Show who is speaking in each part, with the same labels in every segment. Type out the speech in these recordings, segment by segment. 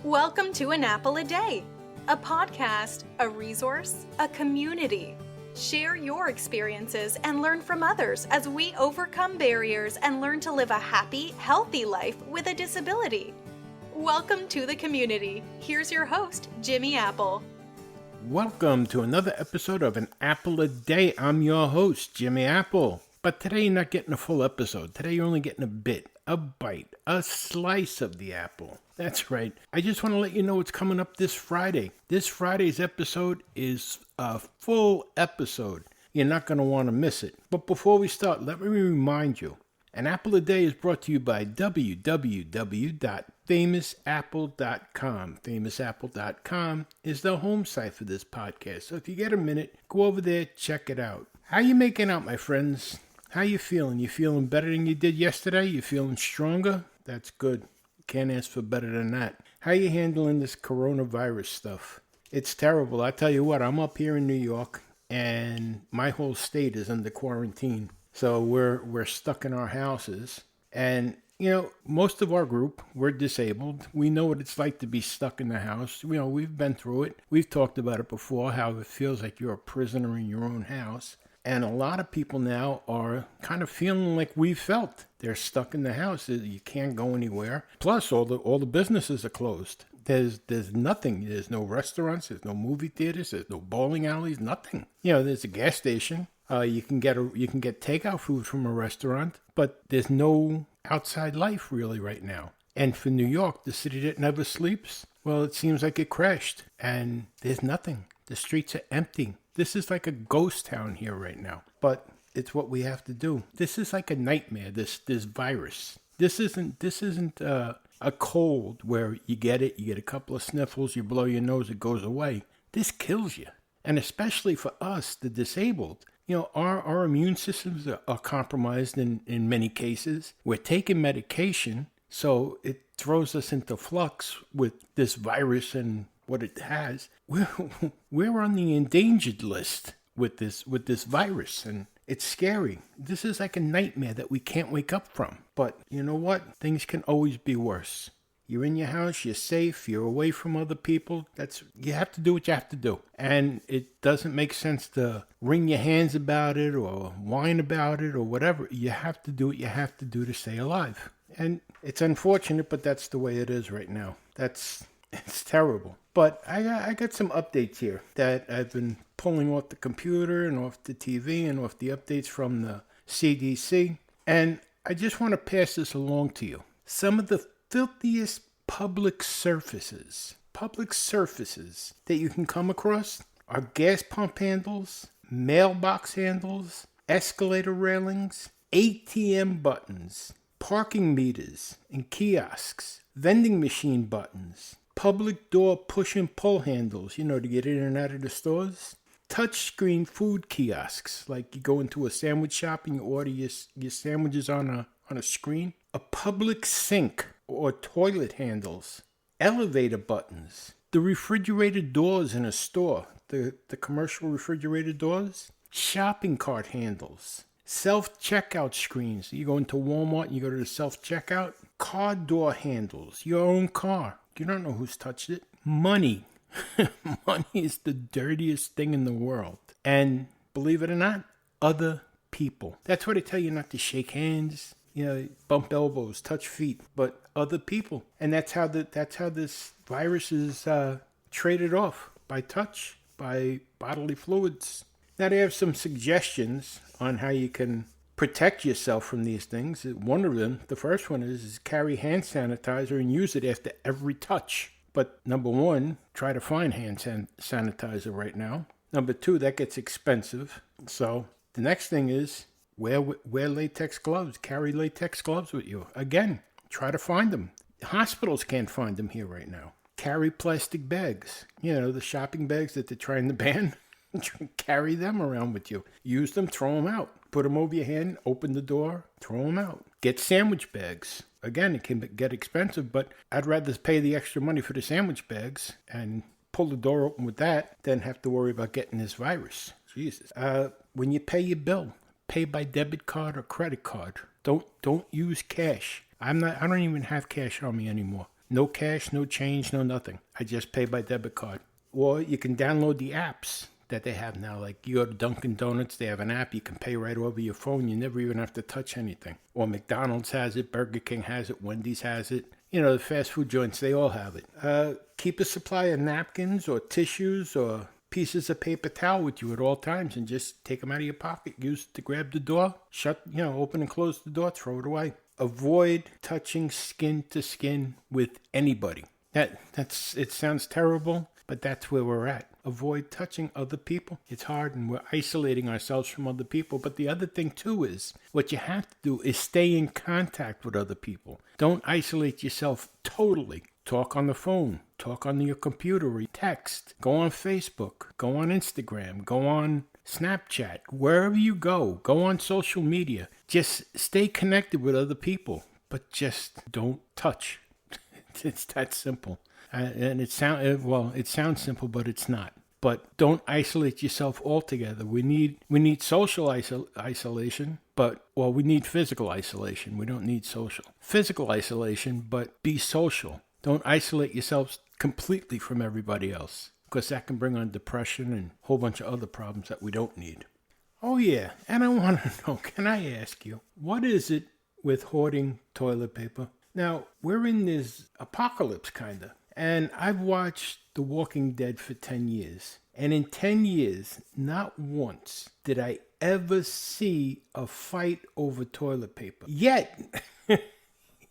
Speaker 1: Welcome to An Apple a Day, a podcast, a resource, a community. Share your experiences and learn from others as we overcome barriers and learn to live a happy, healthy life with a disability. Welcome to the community. Here's your host, Jimmy Apple.
Speaker 2: Welcome to another episode of An Apple a Day. I'm your host, Jimmy Apple. But today you're not getting a full episode. Today you're only getting a bit, a bite, a slice of the apple. That's right. I just want to let you know what's coming up this Friday. This Friday's episode is a full episode. You're not going to want to miss it. But before we start, let me remind you, An Apple a Day is brought to you by www.famousapple.com. Famousapple.com is the home site for this podcast. So if you get a minute, go over there, check it out. How you making out, my friends? How you feeling? You feeling better than you did yesterday? You feeling stronger? That's good. Can't ask for better than that. How you handling this coronavirus stuff? It's terrible. I tell you what, I'm up here in New York, and my whole state is under quarantine. So we're stuck in our houses. And, most of our group, we're disabled. We know what it's like to be stuck in the house. We've been through it. We've talked about it before, how it feels like you're a prisoner in your own house. And a lot of people now are kind of feeling like we felt. They're stuck in the house. You can't go anywhere. Plus, all the businesses are closed. There's nothing. There's no restaurants. There's no movie theaters. There's no bowling alleys. Nothing. There's a gas station. You can get takeout food from a restaurant, but there's no outside life really right now. And for New York, the city that never sleeps, well, it seems like it crashed. And there's nothing. The streets are empty. This is like a ghost town here right now, but it's what we have to do. This is like a nightmare, this virus. This isn't a cold where you get a couple of sniffles, you blow your nose, it goes away. This kills you. And especially for us, the disabled, our immune systems are compromised in many cases. We're taking medication, so it throws us into flux with this virus and what it has. We're on the endangered list with this virus, and it's scary. This is like a nightmare that we can't wake up from. But you know what? Things can always be worse. You're in your house, you're safe, you're away from other people. You have to do what you have to do. And it doesn't make sense to wring your hands about it or whine about it or whatever. You have to do what you have to do to stay alive. And it's unfortunate, but that's the way it is right now. It's terrible. But I got some updates here that I've been pulling off the computer and off the TV and off the updates from the CDC. And I just want to pass this along to you. Some of the filthiest public surfaces that you can come across are gas pump handles, mailbox handles, escalator railings, ATM buttons, parking meters and kiosks, vending machine buttons, public door push and pull handles, to get in and out of the stores. Touchscreen food kiosks, like you go into a sandwich shop and you order your sandwiches on a screen. A public sink or toilet handles. Elevator buttons. The refrigerator doors in a store. The commercial refrigerator doors. Shopping cart handles. Self-checkout screens. You go into Walmart and you go to the self-checkout. Car door handles. Your own car. You don't know who's touched it. Money. Money is the dirtiest thing in the world. And believe it or not, other people. That's why they tell you not to shake hands, bump elbows, touch feet, but other people. And that's how this virus is traded off, by touch, by bodily fluids. Now they have some suggestions on how you can protect yourself from these things. One of them, the first one is carry hand sanitizer and use it after every touch. But number one, try to find hand sanitizer right now. Number two, that gets expensive. So the next thing is wear latex gloves. Carry latex gloves with you. Again, try to find them. Hospitals can't find them here right now. Carry plastic bags. The shopping bags that they're trying to ban. Carry them around with you. Use them, throw them out. Put them over your hand, open the door, throw them out. Get sandwich bags. Again, it can get expensive, but I'd rather pay the extra money for the sandwich bags and pull the door open with that than have to worry about getting this virus. Jesus. When you pay your bill, pay by debit card or credit card. Don't use cash. I don't even have cash on me anymore. No cash, no change, no nothing. I just pay by debit card. Or you can download the apps that they have now. Like you go to Dunkin' Donuts, they have an app. You can pay right over your phone. You never even have to touch anything. Or McDonald's has it, Burger King has it, Wendy's has it. The fast food joints, they all have it. Keep a supply of napkins or tissues or pieces of paper towel with you at all times and just take them out of your pocket. Use it to grab the door, open and close the door, throw it away. Avoid touching skin to skin with anybody. It sounds terrible, but that's where we're at. Avoid touching other people. It's hard and we're isolating ourselves from other people. But the other thing too is what you have to do is stay in contact with other people. Don't isolate yourself totally. Talk on the phone. Talk on your computer or text. Go on Facebook. Go on Instagram. Go on Snapchat. Wherever you go on social media. Just stay connected with other people. But just don't touch. It's that simple. And it sounds simple, but it's not. But don't isolate yourself altogether. We need social isolation, we need physical isolation. We don't need social. Physical isolation, but be social. Don't isolate yourselves completely from everybody else, because that can bring on depression and a whole bunch of other problems that we don't need. Oh yeah, and I want to know, can I ask you, what is it with hoarding toilet paper? Now, we're in this apocalypse, kind of. And I've watched The Walking Dead for 10 years. And in 10 years, not once did I ever see a fight over toilet paper.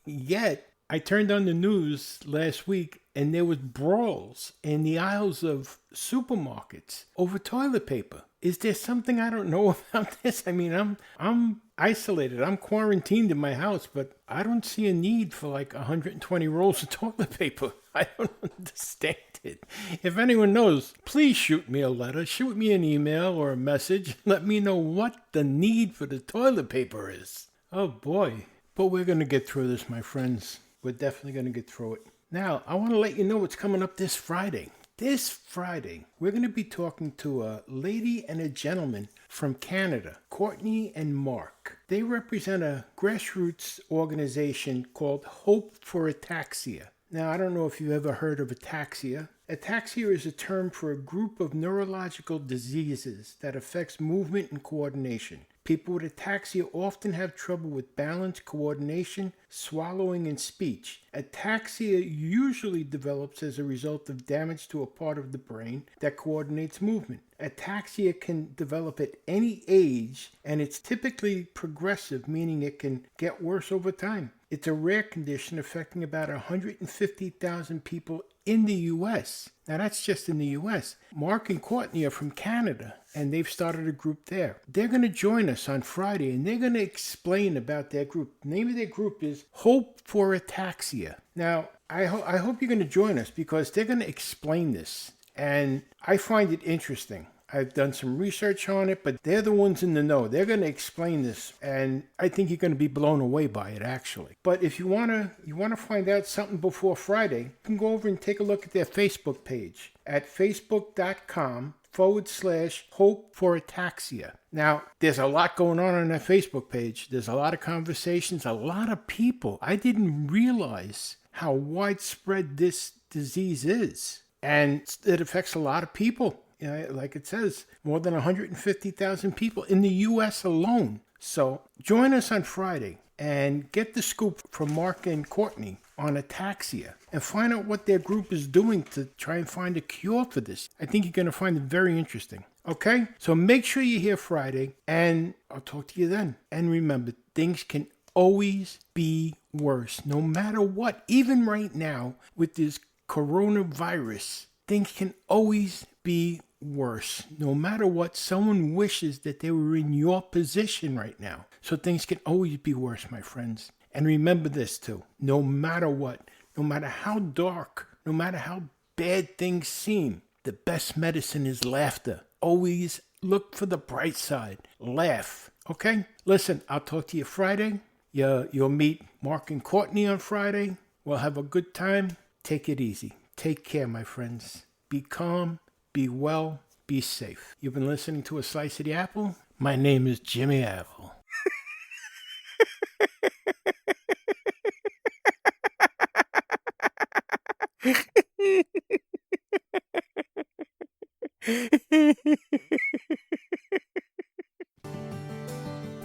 Speaker 2: Yet, I turned on the news last week and there was brawls in the aisles of supermarkets over toilet paper. Is there something I don't know about this? I mean, I'm isolated. I'm quarantined in my house, but I don't see a need for like 120 rolls of toilet paper. I don't understand it. If anyone knows, please shoot me a letter, shoot me an email or a message. Let me know what the need for the toilet paper is. Oh boy. But we're going to get through this, my friends. We're definitely going to get through it. Now, I want to let you know what's coming up this Friday. This Friday, we're going to be talking to a lady and a gentleman from Canada, Courtney and Mark. They represent a grassroots organization called Hope for Ataxia. Now, I don't know if you've ever heard of ataxia. Ataxia is a term for a group of neurological diseases that affects movement and coordination. People with ataxia often have trouble with balance, coordination, swallowing, and speech. Ataxia usually develops as a result of damage to a part of the brain that coordinates movement. Ataxia can develop at any age, and it's typically progressive, meaning it can get worse over time. It's a rare condition affecting about 150,000 people in the U.S. Now, that's just in the U.S. Mark and Courtney are from Canada, and they've started a group there. They're going to join us on Friday, and they're going to explain about their group. The name of their group is Hope for Ataxia. Now, I hope you're going to join us because they're going to explain this, and I find it interesting. I've done some research on it, but they're the ones in the know. They're going to explain this, and I think you're going to be blown away by it, actually. But if you want to find out something before Friday, you can go over and take a look at their Facebook page at facebook.com/Hope for Ataxia. Now, there's a lot going on that Facebook page. There's a lot of conversations, a lot of people. I didn't realize how widespread this disease is, and it affects a lot of people. Like it says, more than 150,000 people in the U.S. alone. So join us on Friday and get the scoop from Mark and Courtney on ataxia and find out what their group is doing to try and find a cure for this. I think you're going to find it very interesting. Okay? So make sure you're here Friday, and I'll talk to you then. And remember, things can always be worse, no matter what. Even right now, with this coronavirus, things can always be worse. No matter what, someone wishes that they were in your position right now. So things can always be worse, my friends. And remember this too. No matter what, no matter how dark, no matter how bad things seem, the best medicine is laughter. Always look for the bright side. Laugh. Okay? Listen, I'll talk to you Friday. You'll meet Mark and Courtney on Friday. We'll have a good time. Take it easy. Take care, my friends. Be calm. Be well, be safe. You've been listening to A Slice of the Apple. My name is Jimmy Apple.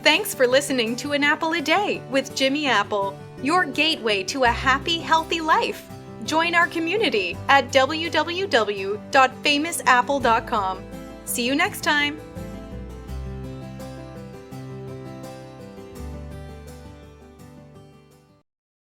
Speaker 1: Thanks for listening to An Apple a Day with Jimmy Apple, your gateway to a happy, healthy life. Join our community at www.famousapple.com. See you next time.